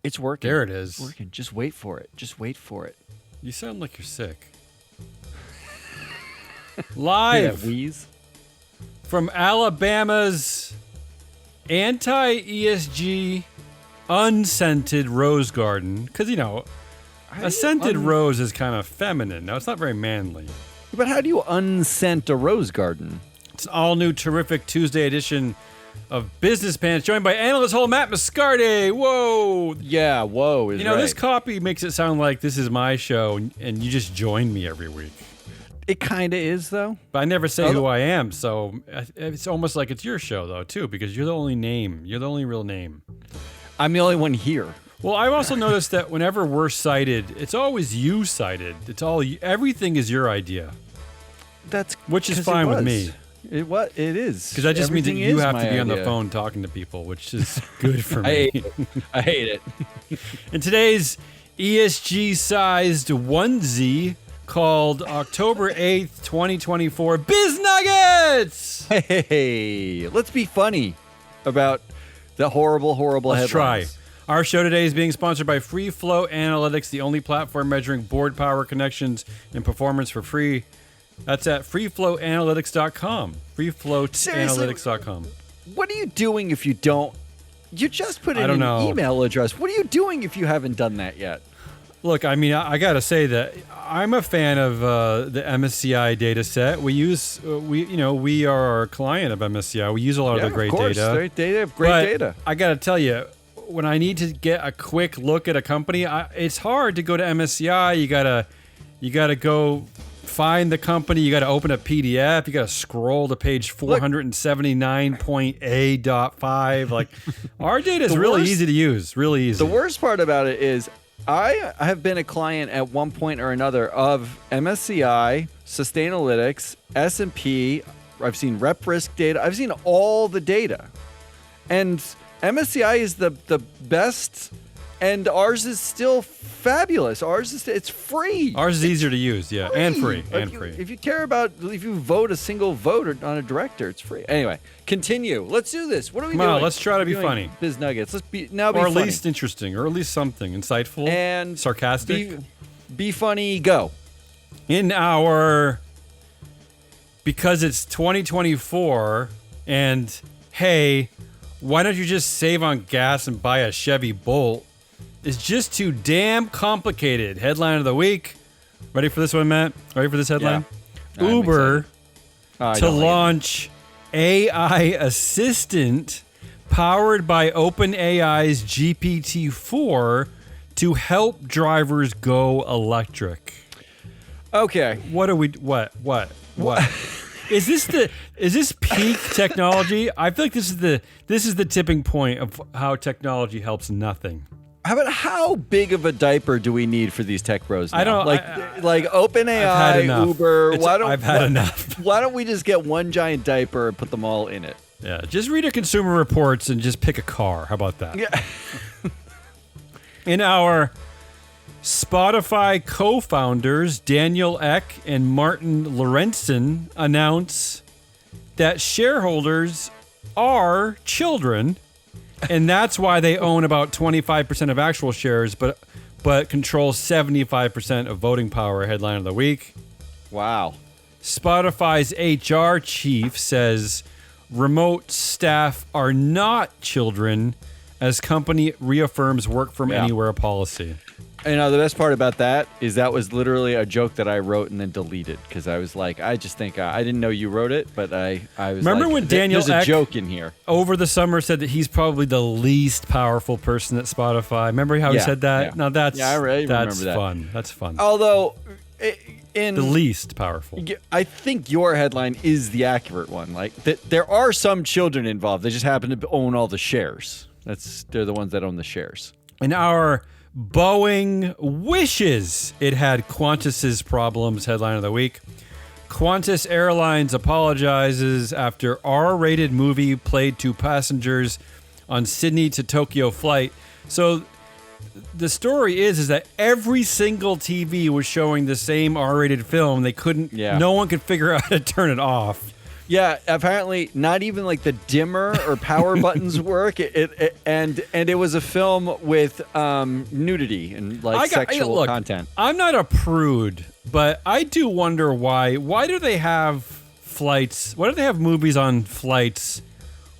It's working. There it is. It's working. Just wait for it. Just wait for it. You sound like you're sick. Hear Live that wheeze? from Alabama's Anti-ESG unscented rose garden. Because, a scented rose is kind of feminine. Now, it's not very manly. But how do you unscent a rose garden? It's an all-new, terrific Tuesday edition of Business Pants, joined by Analyst-Hole Matt Moscardi. Whoa! Yeah, whoa is right. This copy makes it sound like this is my show, and you just join me every week. It kind of is, though. But I never say who I am, so it's almost like it's your show, though, too, because you're the only name. You're the only real name. I'm the only one here. Well, I've also noticed that whenever we're cited, it's always you cited. Everything is your idea. Which is fine with me. It is. Because that just means that you have to be on the phone talking to people, which is good for me. I hate it. In today's ESG-sized onesie called October 8th, 2024, BIZ NUGGETS! Hey, let's be funny about the horrible Let's headlines. try. Our show today is being sponsored by Free Flow Analytics, the only platform measuring board power connections and performance for free. That's at freeflowanalytics.com. freeflowanalytics.com. What are you doing if you don't? You just put in don't an know. email address. What are you doing if you haven't done that yet? Look, I mean, I got to say that I'm a fan of the MSCI data set. We are our client of MSCI. We use a lot of their great data. They have great data. I got to tell you, when I need to get a quick look at a company, it's hard to go to MSCI. You gotta go find the company. You got to open a PDF. You got to scroll to page 479.A.5. Like, our data is really easy to use. Really easy. The worst part about it is I have been a client at one point or another of MSCI, Sustainalytics, S&P. I've seen rep risk data. I've seen all the data. And MSCI is the best, and ours is still fabulous. It's free. Ours is easier to use, yeah, and free, If you care about, if you vote a single vote on a director, it's free. Anyway, continue. Let's do this. What are we doing? Come on, let's try to be funny. Biz Nuggets. Let's be or at funny. least interesting, or at least something insightful And sarcastic. Be funny. Go. Because it's 2024, and hey, why don't you just save on gas and buy a Chevy Bolt? It's just too damn complicated. Headline of the week. Ready for this one, Matt? Ready for this headline? Yeah. Uber to like launch AI assistant powered by OpenAI's GPT-4 to help drivers go electric. Okay. What? Is this peak technology? I feel like this is the tipping point of how technology helps nothing. How big of a diaper do we need for these tech bros now? I don't like OpenAI, Uber. I've had enough. Why don't we just get one giant diaper and put them all in it? Yeah, just read a Consumer Reports and just pick a car. How about that? Yeah. In our Spotify co-founders, Daniel Ek and Martin Lorentzen, announce that shareholders are children, and that's why they own about 25% of actual shares, but control 75% of voting power. Headline of the week. Wow. Spotify's HR chief says remote staff are not children as company reaffirms work from anywhere policy. The best part about that is that was literally a joke that I wrote and then deleted because I was like, I just think I didn't know you wrote it, but I was Remember when Daniel there's a Ek joke in here. Over the summer said that he's probably the least powerful person at Spotify. Remember how he said that? Yeah. Now that's I remember that. fun. That's fun. Although, in the least powerful. I think your headline is the accurate one. Like there are some children involved. They just happen to own all the shares. They're the ones that own the shares. In our Boeing wishes it had Qantas's problems. Headline of the week. Qantas Airlines apologizes after R-rated movie played to passengers on Sydney to Tokyo flight. So the story is that every single TV was showing the same R-rated film. They couldn't. No one could figure out how to turn it off. Yeah, apparently not even like the dimmer or power buttons work. And it was a film with nudity and like sexual content. I'm not a prude, but I do wonder why. Why do they have flights? Why do they have movies on flights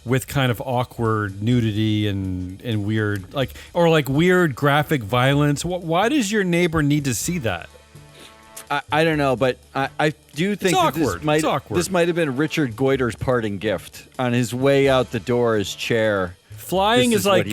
with kind of awkward nudity and weird or weird graphic violence? Why does your neighbor need to see that? I don't know, but I do think that this might have been Richard Goiter's parting gift on his way out the door. His chair. Flying is like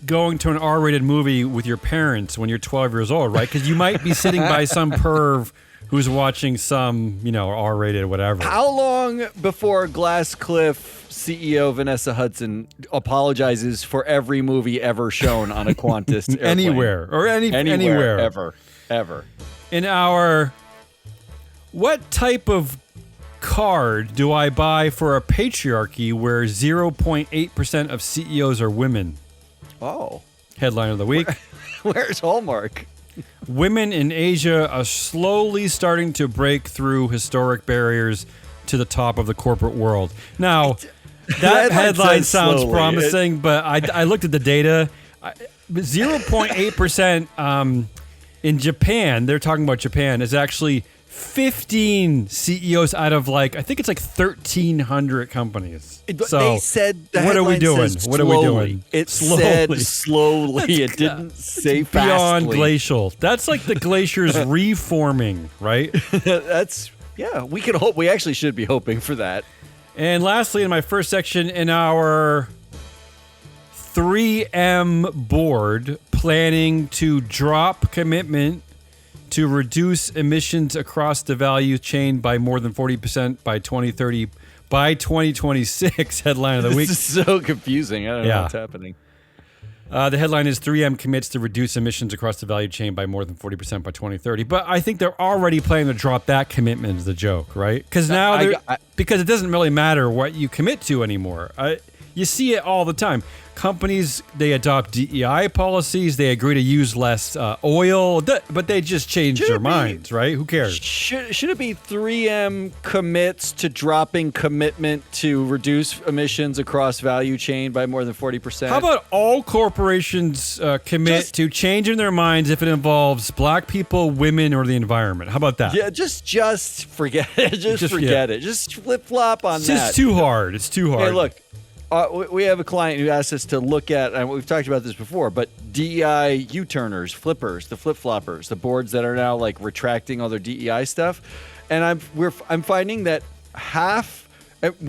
going to an R-rated movie with your parents when you're 12 years old, right? Because you might be sitting by some perv who's watching some, R-rated whatever. How long before Glasscliff CEO Vanessa Hudson apologizes for every movie ever shown on a Qantas airplane? Anywhere. Ever. In what type of card do I buy for a patriarchy where 0.8% of CEOs are women? Oh. Headline of the week. Where's Hallmark? Women in Asia are slowly starting to break through historic barriers to the top of the corporate world. Now, that headline sounds promising, but I looked at the data. 0.8% in Japan, they're talking about Japan, is actually 15 CEOs out of I think it's 1,300 companies. So they said the what are we doing? Slowly. What are we doing? It said slowly. It didn't say fastly. Beyond glacial. That's like the glaciers reforming, right? We can hope. We actually should be hoping for that. And lastly, in my first section, in our 3M board planning to drop commitment to reduce emissions across the value chain by more than 40% by 2030 by 2026. Headline of the week. This is so confusing. I don't know what's happening. The headline is 3M commits to reduce emissions across the value chain by more than 40% by 2030. But I think they're already planning to drop that commitment is the joke, right? Because now because it doesn't really matter what you commit to anymore. You see it all the time. Companies, they adopt DEI policies. They agree to use less oil, but they just change their minds, right? Who cares? Should it be 3M commits to dropping commitment to reduce emissions across value chain by more than 40%? How about all corporations commit to changing their minds if it involves black people, women, or the environment? How about that? Yeah, just forget it. Just forget it. Just flip-flop on that. It's just too hard. It's too hard. Hey, look. We have a client who asked us to look at, and we've talked about this before, but DEI U-turners, flippers, the flip-floppers, the boards that are now retracting all their DEI stuff. And I'm finding that half,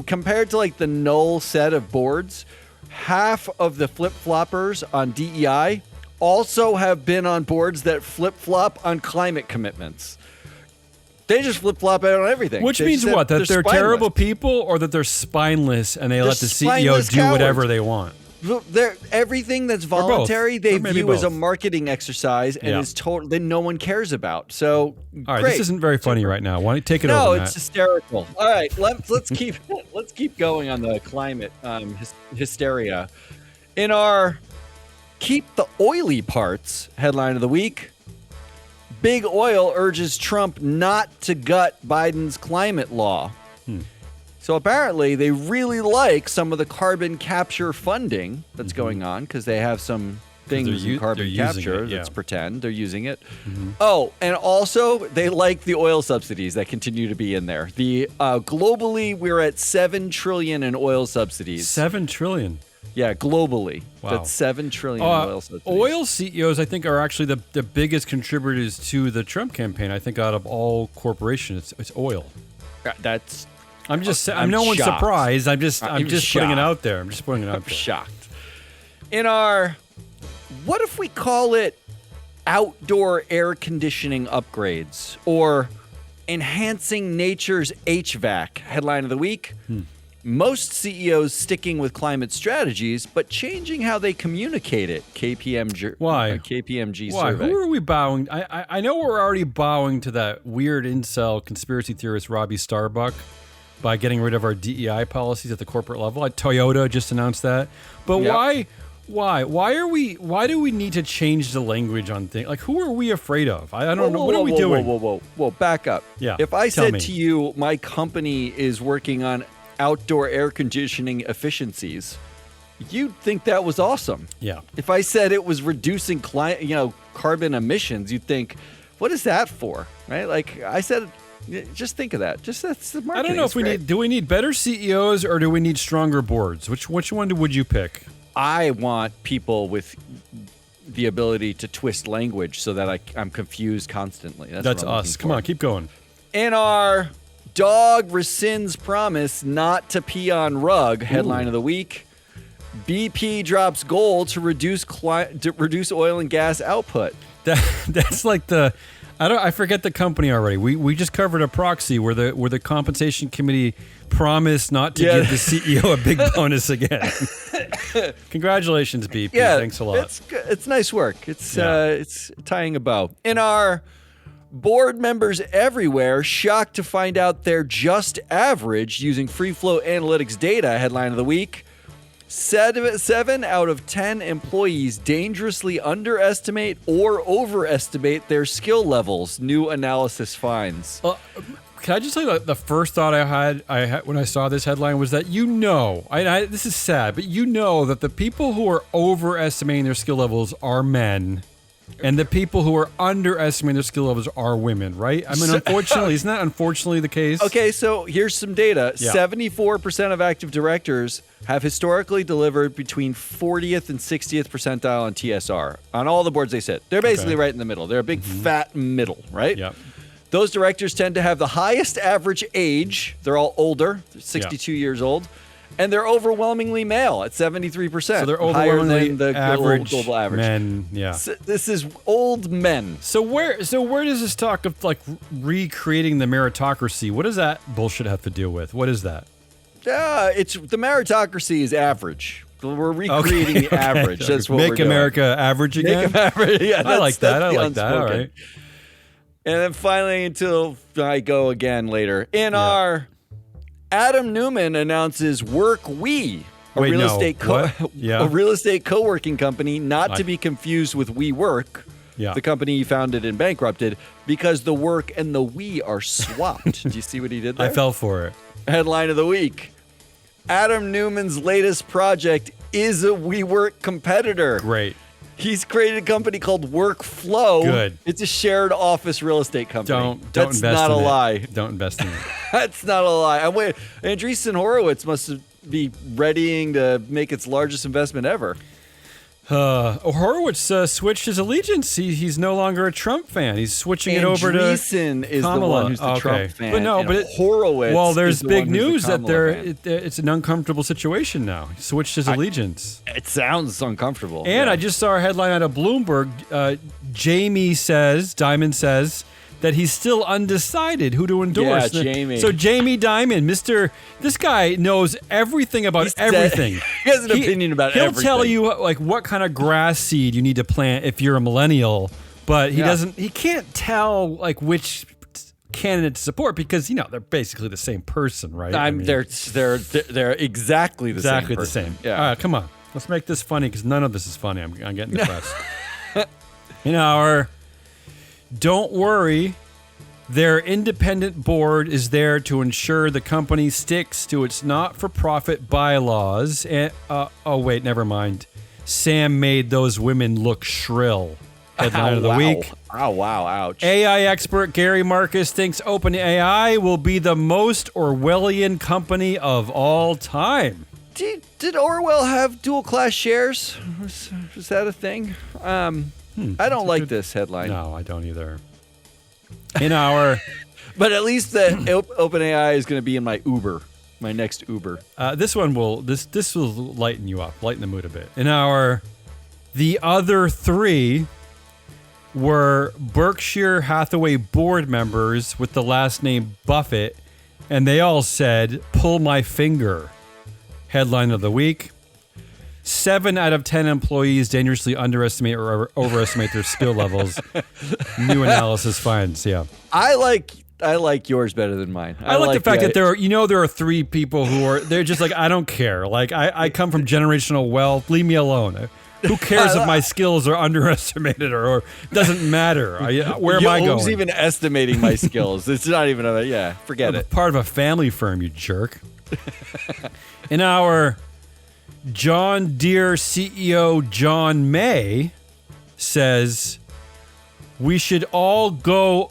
compared to the null set of boards, half of the flip-floppers on DEI also have been on boards that flip-flop on climate commitments. They just flip-flop out on everything. Which means what? That they're terrible people, or that they're spineless and they let the CEO do whatever they want? Everything that's voluntary, they view as a marketing exercise and is that no one cares about. So, all right, this isn't very funny right now. Why don't you take it over? No, it's hysterical. All right, let's keep going on the climate hysteria. In our keep the oily parts headline of the week. Big Oil urges Trump not to gut Biden's climate law. So apparently they really like some of the carbon capture funding that's going on because they have some things in carbon capture. Let's pretend they're using it. Oh, and also they like the oil subsidies that continue to be in there. The globally, we're at $7 trillion in oil subsidies. $7 trillion. Yeah, globally. Wow. That's $7 trillion in oil subsidies. Oil CEOs, I think, are actually the biggest contributors to the Trump campaign. I think out of all corporations, it's oil. That's. I'm no one's surprised. I'm just putting it out there. I'm shocked. In our, what if we call it outdoor air conditioning upgrades or enhancing nature's HVAC? Headline of the week. Most CEOs sticking with climate strategies, but changing how they communicate it. Why? KPMG Why? survey. Who are we bowing? I know we're already bowing to that weird incel conspiracy theorist Robbie Starbuck by getting rid of our DEI policies at the corporate level. Toyota just announced that. But Why? Why do we need to change the language on things? Like, who are we afraid of? I don't know. What are we doing? Whoa, back up. Yeah, If I tell said me. to you, my company is working on outdoor air conditioning efficiencies, you'd think that was awesome. Yeah. If I said it was reducing carbon emissions, you'd think, what is that for? Right? Like I said, just think of that. Just that's the marketing. I don't know if we need. Do we need better CEOs or do we need stronger boards? Which one would you pick? I want people with the ability to twist language so that I'm confused constantly. That's us. Come on, keep going. In our dog rescinds promise not to pee on rug headline of the week, BP drops goal to reduce oil and gas output. That's like the. I forget the company already. We just covered a proxy where the compensation committee promised not to give the CEO a big bonus again. Congratulations, BP. Yeah, thanks a lot. It's nice work. It's tying a bow. In our board members everywhere shocked to find out they're just average using free flow analytics data headline of the week. 7 out of 10 employees dangerously underestimate or overestimate their skill levels. New analysis finds. Can I just tell you the first thought I had when I saw this headline was that this is sad, but that the people who are overestimating their skill levels are men. And the people who are underestimating their skill levels are women, right? I mean, unfortunately, isn't that unfortunately the case? Okay, so here's some data. Yeah. 74% of active directors have historically delivered between 40th and 60th percentile on TSR on all the boards they sit. They're basically right in the middle. They're a big fat middle, right? Yep. Those directors tend to have the highest average age. They're all older, 62 years old. And they're overwhelmingly male at 73%. So they're overwhelmingly higher than the global average. Men, yeah. So this is old men. So where does this talk of like recreating the meritocracy? What does that bullshit have to do with? What is that? It's the meritocracy is average. We're recreating the average. That's what we're doing. Make America average again. Make average. Yeah, I like that. All right. And then finally, until I go again later, our Adam Newman announces WeWork a real estate co-working company, not to be confused with WeWork, the company he founded and bankrupted, because the work and the we are swapped. Do you see what he did there? I fell for it. Headline of the week. Adam Newman's latest project is a WeWork competitor. Great. He's created a company called Workflow. Good. It's a shared office real estate company. That's invest not in a it. lie. Don't invest in it. That's not a lie. Andreessen Horowitz must be readying to make its largest investment ever. Horowitz switched his allegiance. He's no longer a Trump fan. He's switching it over to Andreessen is Kamala. the one who's the Trump fan. Horowitz. Well, there's is the big one who's news the that Kamala it's an uncomfortable situation now. He switched his allegiance. It sounds uncomfortable. And I just saw a headline out of Bloomberg. Diamond says that he's still undecided who to endorse. Yeah, Jamie. So Jamie Dimon, this guy knows everything about everything. He has an opinion about everything. He'll tell you like what kind of grass seed you need to plant if you're a millennial, but he can't tell like which candidate to support because they're basically the same person, right? They're exactly the same. Yeah. All right, come on. Let's make this funny because none of this is funny. I'm getting depressed. In our don't worry, their independent board is there to ensure the company sticks to its not-for-profit bylaws. And, wait, never mind. Sam made those women look shrill. Headline of the week. Oh, wow, ouch. AI expert Gary Marcus thinks OpenAI will be the most Orwellian company of all time. Did Orwell have dual-class shares? Was that a thing? I don't like this headline. No, I don't either. But at least the OpenAI is going to be in my Uber, my next Uber. This one will lighten you up, lighten the mood a bit. The other three were Berkshire Hathaway board members with the last name Buffett, and they all said, "Pull my finger." Headline of the week. 7 out of 10 employees dangerously underestimate or overestimate their skill levels. New analysis finds, yeah. I like like yours better than mine. I like the fact that there are 3 people they're just like, I don't care. Like I come from generational wealth. Leave me alone. Who cares if my skills are underestimated or doesn't matter? Where am I going? Who's even estimating my skills? It's not even forget it. Part of a family firm, you jerk. In our John Deere CEO, John May, says we should go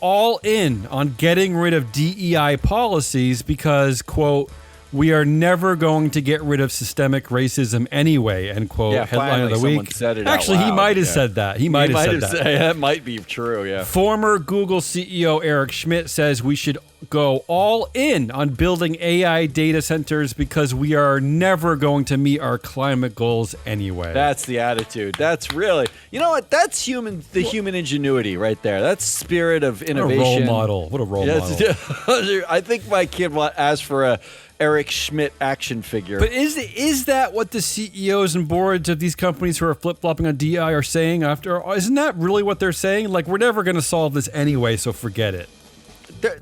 all in on getting rid of DEI policies because, quote, we are never going to get rid of systemic racism anyway, end quote. Yeah, headline of the week. Said it Actually, out he loud. might have said that. He might have said that. That might be true, yeah. Former Google CEO Eric Schmidt says we should go all in on building AI data centers because we are never going to meet our climate goals anyway. That's the attitude. That's really, you know what? That's human ingenuity right there. That's spirit of innovation. What a role model. I think my kid asked for a Eric Schmidt action figure. But is that what the CEOs and boards of these companies who are flip-flopping on DEI are saying after? Isn't that really what they're saying? Like, we're never going to solve this anyway, so forget it. But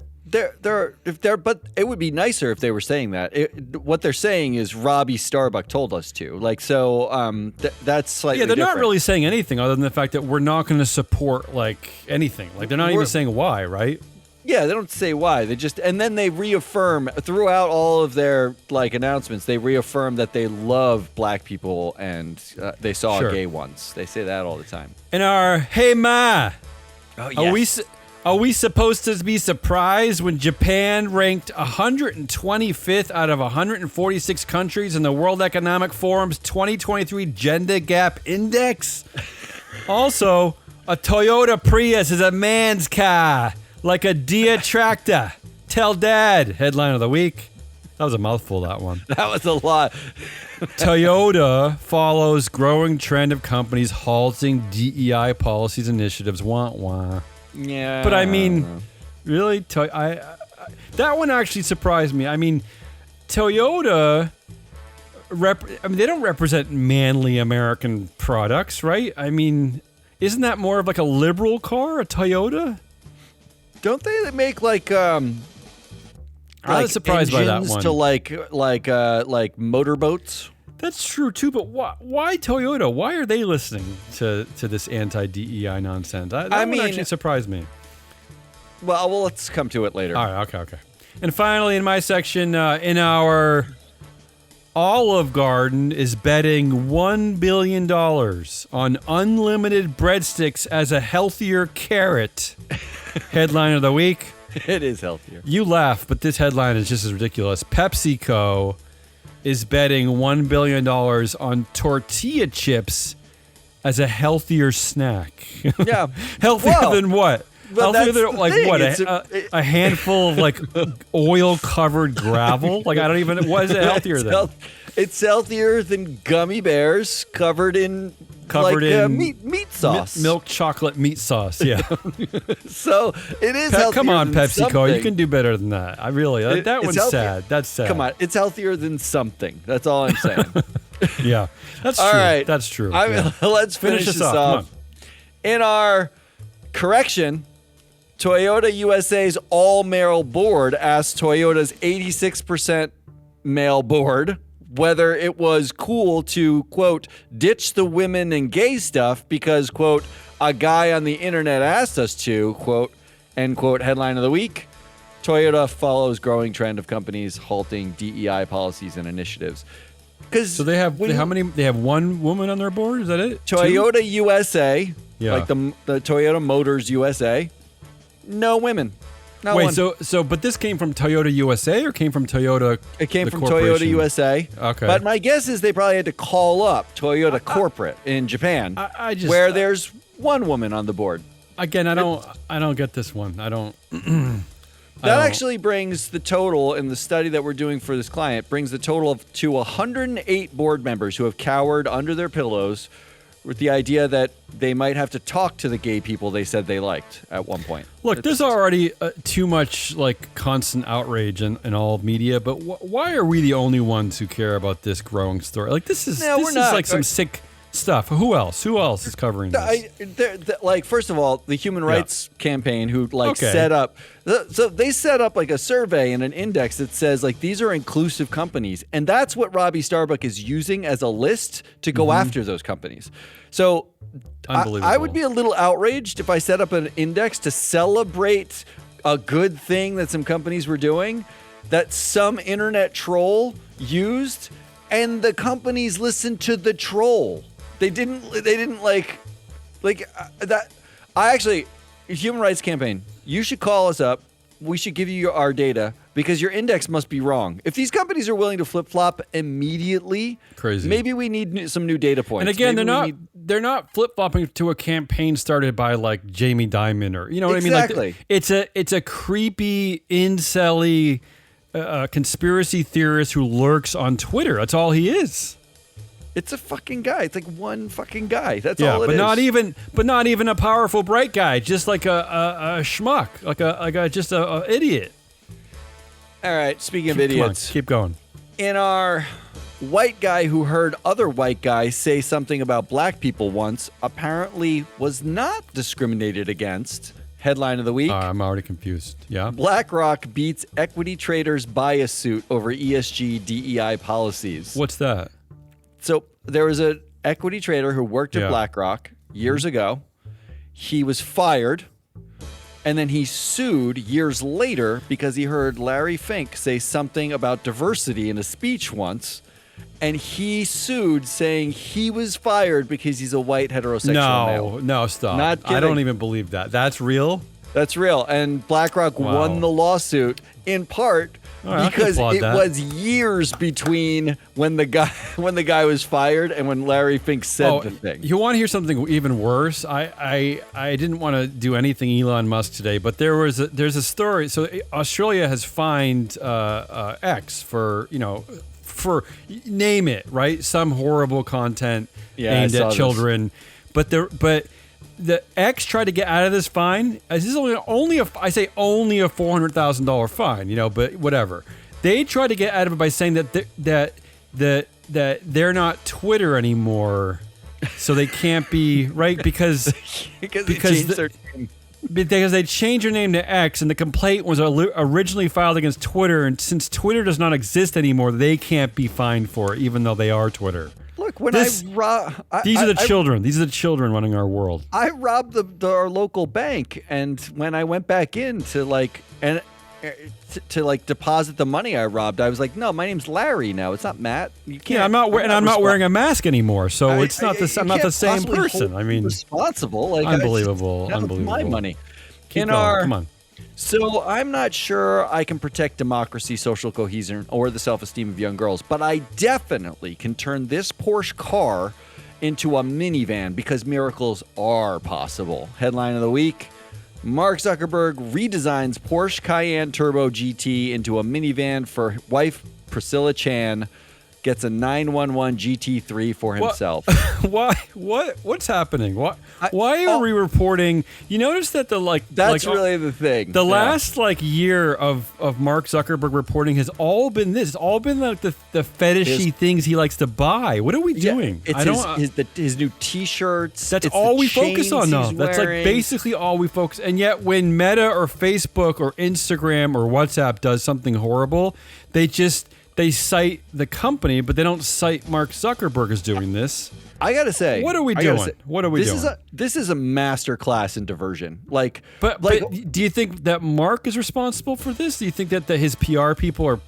it would be nicer if they were saying that. What they're saying is Robbie Starbuck told us to. Like, so that's slightly they're different. not really saying anything other than the fact that we're not going to support like anything. Like, they're not even saying why, right? Yeah, they don't say why. They just, and then they reaffirm throughout all of their like announcements. They reaffirm that they love black people and they saw gay ones. They say that all the time. In our Hey Ma, oh yes. Are we supposed to be surprised when Japan ranked 125th out of 146 countries in the World Economic Forum's 2023 Gender Gap Index? Also, a Toyota Prius is a man's car. Like a Dia tractor. Tell Dad. Headline of the week. That was a mouthful, that one. That was a lot. Toyota follows growing trend of companies halting DEI policies initiatives. Wah, wah. Yeah. But I mean, really? That one actually surprised me. I mean, Toyota, they don't represent manly American products, right? I mean, isn't that more of like a liberal car, a Toyota? Don't they make like I was surprised by that one. To like motorboats? That's true too, but why Toyota? Why are they listening to this anti-DEI nonsense? That one actually surprised me. Well, let's come to it later. All right, okay. And finally, in my section, in our Olive Garden is betting $1 billion on unlimited breadsticks as a healthier carrot. Headline of the week. It is healthier. You laugh, but this headline is just as ridiculous. PepsiCo is betting $1 billion on tortilla chips as a healthier snack. Yeah. Healthier than what? Well, healthier than like thing. what? A handful of like oil-covered gravel? Like I don't even. What is it healthier than? It's healthier than gummy bears covered in meat sauce, milk chocolate meat sauce. Yeah. So it is. Healthier Come on, than PepsiCo, something. you can do better than that. I really. That one's sad. That's sad. Come on, it's healthier than something. That's all I'm saying. Yeah, that's all true. right. That's true. Let's finish this off. In our correction, Toyota USA's all-male board asked Toyota's 86% male board whether it was cool to, quote, ditch the women and gay stuff because, quote, a guy on the internet asked us to, quote, end quote, headline of the week. Toyota follows growing trend of companies halting DEI policies and initiatives. So they have how many? They have one woman on their board? Is that it? Toyota Two? USA, like the Toyota Motors USA, no women. Not Wait, one. so but this came from Toyota USA or came from Toyota? It came from Toyota USA. Okay. But my guess is they probably had to call up Toyota Corporate in Japan, where there's one woman on the board. Again, I don't get this one. I don't. That actually brings the total in the study that we're doing for this client brings the total to 108 board members who have cowered under their pillows with the idea that they might have to talk to the gay people they said they liked at one point. Look, there's already too much like constant outrage in all media, but why are we the only ones who care about this growing story? Like this is like some sick stuff. Who else? Who else is covering this? Like, first of all, the Human Rights Campaign, who Okay. set up, so they set up like a survey and an index that says like these are inclusive companies, and that's what Robbie Starbuck is using as a list to go after those companies. So Unbelievable. I would be a little outraged if I set up an index to celebrate a good thing that some companies were doing that some internet troll used, and the companies listened to the troll. They didn't like that. I actually, Human Rights Campaign, you should call us up. We should give you our data because your index must be wrong. If these companies are willing to flip-flop immediately, Crazy. maybe we need some new data points. And again, Maybe they're not flip-flopping to a campaign started by like Jamie Dimon or you know what Exactly. I mean? Like it's a creepy incel-y conspiracy theorist who lurks on Twitter. That's all he is. It's a fucking guy. It's like one fucking guy. That's all it but is. not even a powerful, bright guy. Just like a schmuck, like a idiot. All right, speaking of Come on, idiots. keep going. In our white guy who heard other white guys say something about black people once apparently was not discriminated against. Headline of the week. I'm already confused. Yeah. BlackRock beats equity traders bias suit over ESG DEI policies. What's that? So there was an equity trader who worked at Yeah. BlackRock years ago. He was fired, and then he sued years later because he heard Larry Fink say something about diversity in a speech once. And he sued saying he was fired because he's a white heterosexual male. No, stop. Not I don't kidding. even believe that. That's real? That's real. And BlackRock Wow. won the lawsuit in part All right, I can because applaud it that. was years between when the guy was fired and when Larry Fink said the thing. You want to hear something even worse? I didn't want to do anything Elon Musk today, but there's a story. So Australia has fined X for name it, right? Some horrible content aimed I saw at this. children. But the X tried to get out of this fine. This is only a $400,000 fine, but whatever. They tried to get out of it by saying that they're not Twitter anymore, so they can't be right because because they changed their name to X, and the complaint was originally filed against Twitter, and since Twitter does not exist anymore, they can't be fined for it, even though they are Twitter. Look, when These are the children. These are the children running our world. I robbed our local bank, and when I went back in to deposit the money I robbed, I was like, "No, my name's Larry now. It's not Matt. You can't." Yeah, I'm not wearing a mask anymore, so I'm not the same possibly person. hold I mean, responsible. Like, unbelievable, that's unbelievable. my money. Keep going. Come on. So I'm not sure I can protect democracy, social cohesion, or the self-esteem of young girls, but I definitely can turn this Porsche car into a minivan because miracles are possible. Headline of the week: Mark Zuckerberg redesigns Porsche Cayenne Turbo GT into a minivan for wife Priscilla Chan. Gets a 911 GT3 for himself. Why? What's happening? Why are we reporting? You notice that That's really the thing. The last year of Mark Zuckerberg reporting has all been this. It's all been like the fetishy things he likes to buy. What are we doing? It's his new T-shirts. That's it's all the we focus on chains now. he's That's like wearing. basically all we focus. And yet, when Meta or Facebook or Instagram or WhatsApp does something horrible, they cite the company, but they don't cite Mark Zuckerberg as doing this. I gotta say, what are we doing? What are we doing? This is a master class in diversion. But do you think that Mark is responsible for this? Do you think that his PR people are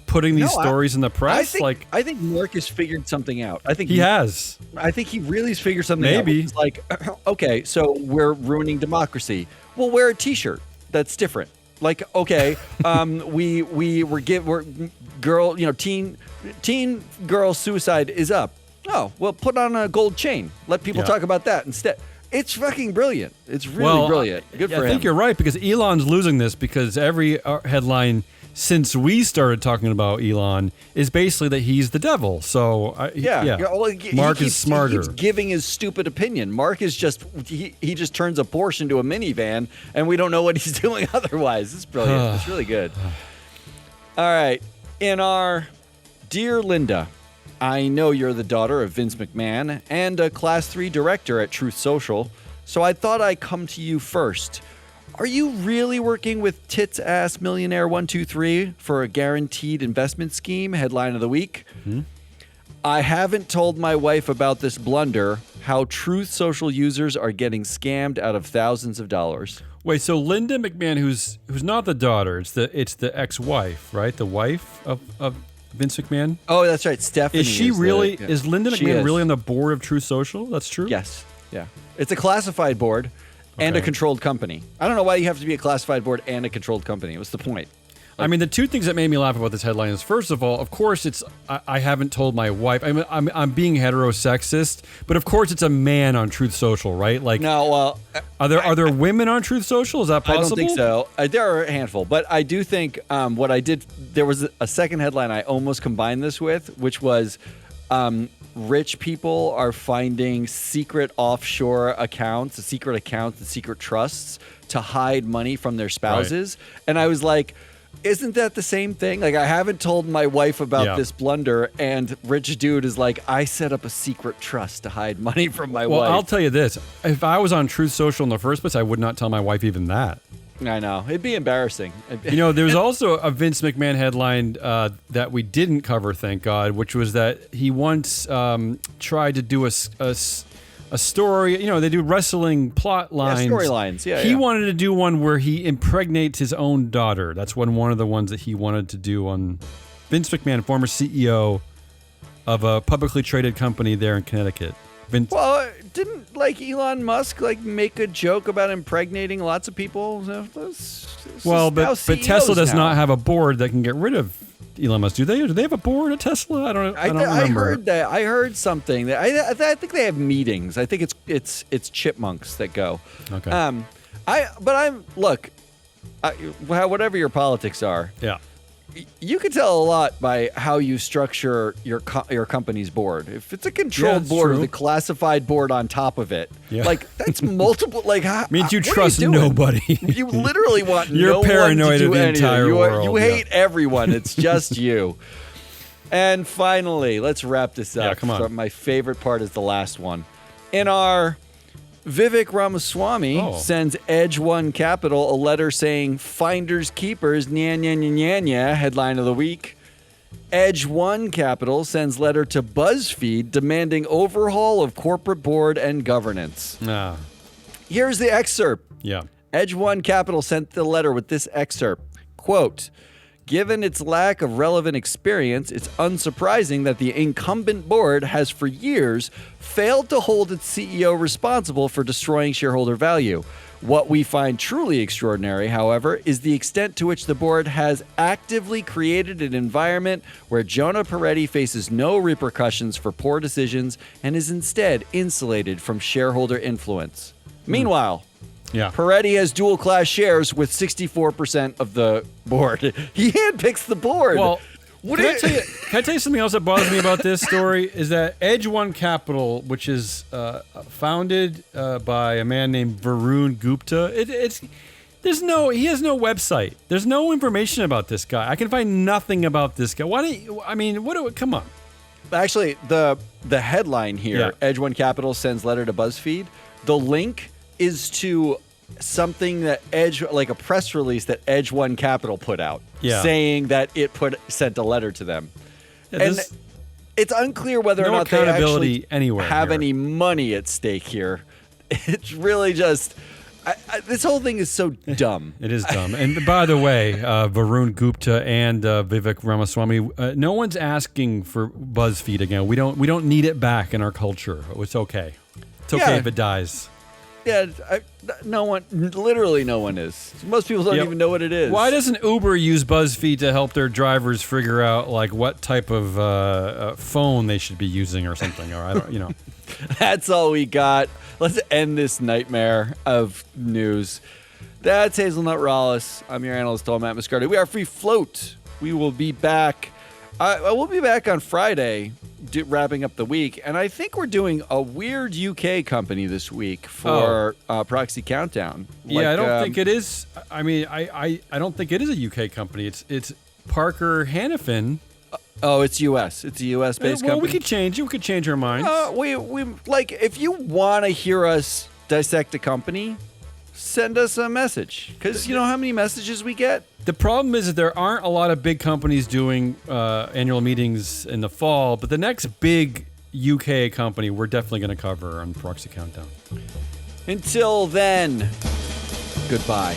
putting these stories in the press? I think Mark has figured something out. I think he has. I think he really has figured something out. Maybe. It's like, okay, so we're ruining democracy. Well, wear a T-shirt that's different. Like, okay, teen girl suicide is up. Oh, well, put on a gold chain. Let people talk about that instead. It's fucking brilliant. It's really brilliant. Good for him. I think you're right because Elon's losing this because every headline since we started talking about Elon is basically that he's the devil. So Mark is smarter. He keeps giving his stupid opinion. Mark is he just turns a Porsche into a minivan, and we don't know what he's doing otherwise. It's brilliant. It's really good. All right, in our Dear Linda, I know you're the daughter of Vince McMahon and a Class 3 director at Truth Social, so I thought I'd come to you first. Are you really working with Tits-Ass Millionaire 123 for a guaranteed investment scheme? Headline of the week. I haven't told my wife about this blunder, how Truth Social users are getting scammed out of thousands of dollars. Wait, so Linda McMahon, who's not the daughter, it's the ex-wife, right? The wife of Vince McMahon? Oh, that's right. Stephanie. Is she really, is Linda She McMahon is. really on the board of Truth Social? That's true? Yes. Yeah. It's a classified board and a Okay. controlled company. I don't know why you have to be a classified board and a controlled company. What's the point? I mean, the two things that made me laugh about this headline is, first of all, of course, it's I haven't told my wife. I'm being heterosexist, but of course, it's a man on Truth Social, right? Like, No, well, are there women on Truth Social? Is that I possible? don't think so. There are a handful, but I do think what I did. There was a second headline I almost combined this with, which was rich people are finding secret offshore accounts, secret trusts to hide money from their spouses, and I was like, isn't that the same thing? Like, I haven't told my wife about this blunder, and rich dude is like, I set up a secret trust to hide money from my Well, wife. I'll tell you this: if I was on Truth Social in the first place, I would not tell my wife even that. I know. It'd be embarrassing. You know, there's also a Vince McMahon headline that we didn't cover, thank God, which was that he once tried to do a story. You know, they do wrestling plot lines. storylines. Yeah, He yeah. wanted to do one where he impregnates his own daughter. That's one of the ones that he wanted to do on Vince McMahon, former CEO of a publicly traded company there in Connecticut. Vince. Well, didn't Elon Musk make a joke about impregnating lots of people? Well, but Tesla does not have a board that can get rid of Elon Musk. Do they? Do they have a board at Tesla? I don't remember. I heard that. I heard something that I think they have meetings. I think it's chipmunks that go. Okay. Whatever your politics are, Yeah. you can tell a lot by how you structure your company's board. If it's a controlled that's board true. with a classified board on top of it, Yeah. that's multiple. Means you what are trust doing? nobody. You literally want You're no one paranoid to of do the anything. entire world, You yeah. hate everyone. It's just you. And finally, let's wrap this up. Yeah, come on. So my favorite part is the last one. In our Vivek Ramaswamy sends Edge One Capital a letter saying finders keepers, nya nya nya nya nya, headline of the week. Edge One Capital sends letter to Buzzfeed demanding overhaul of corporate board and governance. Ah, Here's the excerpt. yeah. Edge One Capital sent the letter with this excerpt. Quote, given its lack of relevant experience, it's unsurprising that the incumbent board has for years failed to hold its CEO responsible for destroying shareholder value. What we find truly extraordinary, however, is the extent to which the board has actively created an environment where Jonah Peretti faces no repercussions for poor decisions and is instead insulated from shareholder influence. Meanwhile, Yeah. Peretti has dual class shares with 64% of the board. He handpicks the board. Well, What can do I tell you something else that bothers me about this story? Is that Edge One Capital, which is founded by a man named Varun Gupta, he has no website. There's no information about this guy. I can find nothing about this guy. Come on. Actually, the headline here, Yeah. Edge One Capital sends letter to BuzzFeed. The link is to something that a press release that Edge One Capital put out, saying that it sent a letter to them. Yeah, And it's unclear whether or no not they accountability actually anywhere have here. any money at stake here. It's really just this whole thing is so dumb. It is dumb. And by the way, Varun Gupta and Vivek Ramaswamy, no one's asking for BuzzFeed again. We don't need it back in our culture. It's okay. It's okay Yeah. if it dies. Yeah, literally no one is. Most people don't Yeah. even know what it is. Why doesn't Uber use BuzzFeed to help their drivers figure out what type of phone they should be using or something? Or I don't. That's all we got. Let's end this nightmare of news. That's Hazelnut Rollis. I'm your Analyst-Hole Matt Moscardi. We are Free Float. We will be back. We'll be back on Friday, wrapping up the week, and I think we're doing a weird UK company this week for Proxy Countdown. I don't think it is. I mean, I don't think it is a UK company. It's Parker Hannifin. Oh, it's U.S. It's a U.S.-based Well, company. we could change it. We could change our minds. We like if you want to hear us dissect a company, send us a message because you know how many messages we get. The problem is that there aren't a lot of big companies doing annual meetings in the fall, but the next big UK company we're definitely going to cover on Proxy Countdown. Until then, goodbye.